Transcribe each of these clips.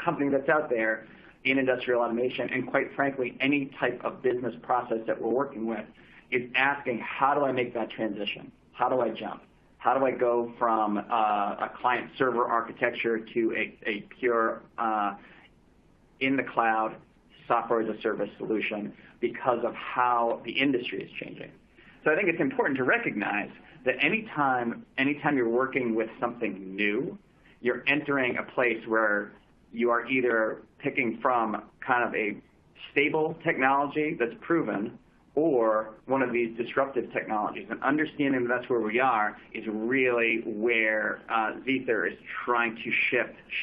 company that's out there in industrial automation, and quite frankly, any type of business process that we're working with, is asking, how do I make that transition? How do I jump? How do I go from a client-server architecture to a pure in the cloud software as a service solution because of how the industry is changing? So I think it's important to recognize that anytime you're working with something new, you're entering a place where you are either picking from kind of a stable technology that's proven or one of these disruptive technologies. And understanding that's where we are is really where ZÆTHER is trying to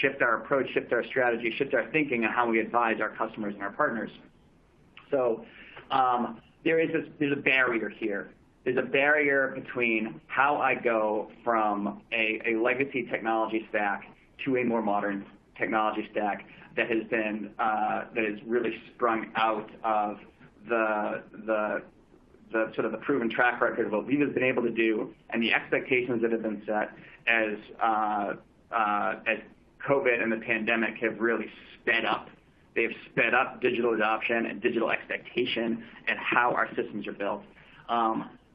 shift our approach, shift our strategy, shift our thinking on how we advise our customers and our partners. So there's a barrier here. There's a barrier between how I go from a legacy technology stack to a more modern technology stack that has really sprung out of the sort of the proven track record of what we've been able to do and the expectations that have been set as COVID and the pandemic have really sped up. They've sped up digital adoption and digital expectation and how our systems are built.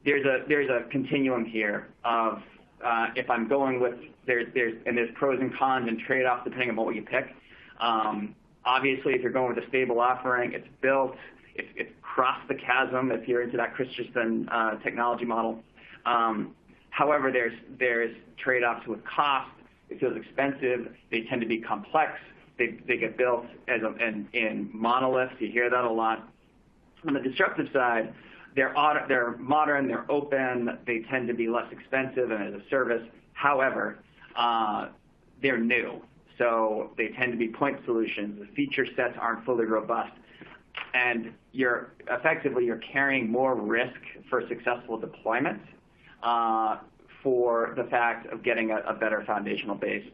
There's a continuum here of if I'm going with there's pros and cons and trade-offs depending on what you pick. Obviously, if you're going with a stable offering, it's built. It's crossed the chasm if you're into that Christensen technology model. However, there's trade-offs with cost. It feels expensive. They tend to be complex. They get built in monoliths. You hear that a lot. On the disruptive side, they're modern, they're open, they tend to be less expensive and as a service. However, they're new, so they tend to be point solutions. The feature sets aren't fully robust, and you're carrying more risk for successful deployment for the fact of getting a better foundational base.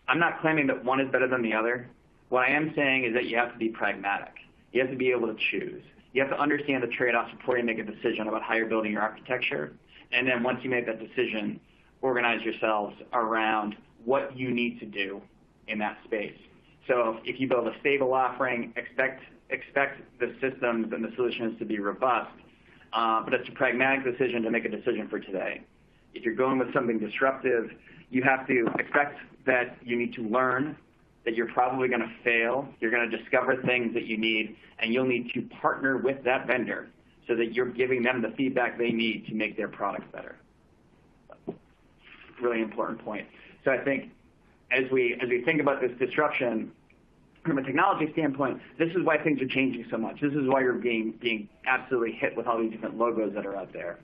I'm not claiming that one is better than the other. What I am saying is that you have to be pragmatic. You have to be able to choose. You have to understand the trade-offs before you make a decision about how you're building your architecture. And then once you make that decision, organize yourselves around what you need to do in that space. So if you build a stable offering, expect the systems and the solutions to be robust, but it's a pragmatic decision to make a decision for today. If you're going with something disruptive, you have to expect that you need to learn, that you're probably going to fail, you're going to discover things that you need, and you'll need to partner with that vendor so that you're giving them the feedback they need to make their products better. Really important point. So I think as we think about this disruption from a technology standpoint, this is why things are changing so much. This is why you're being absolutely hit with all these different logos that are out there.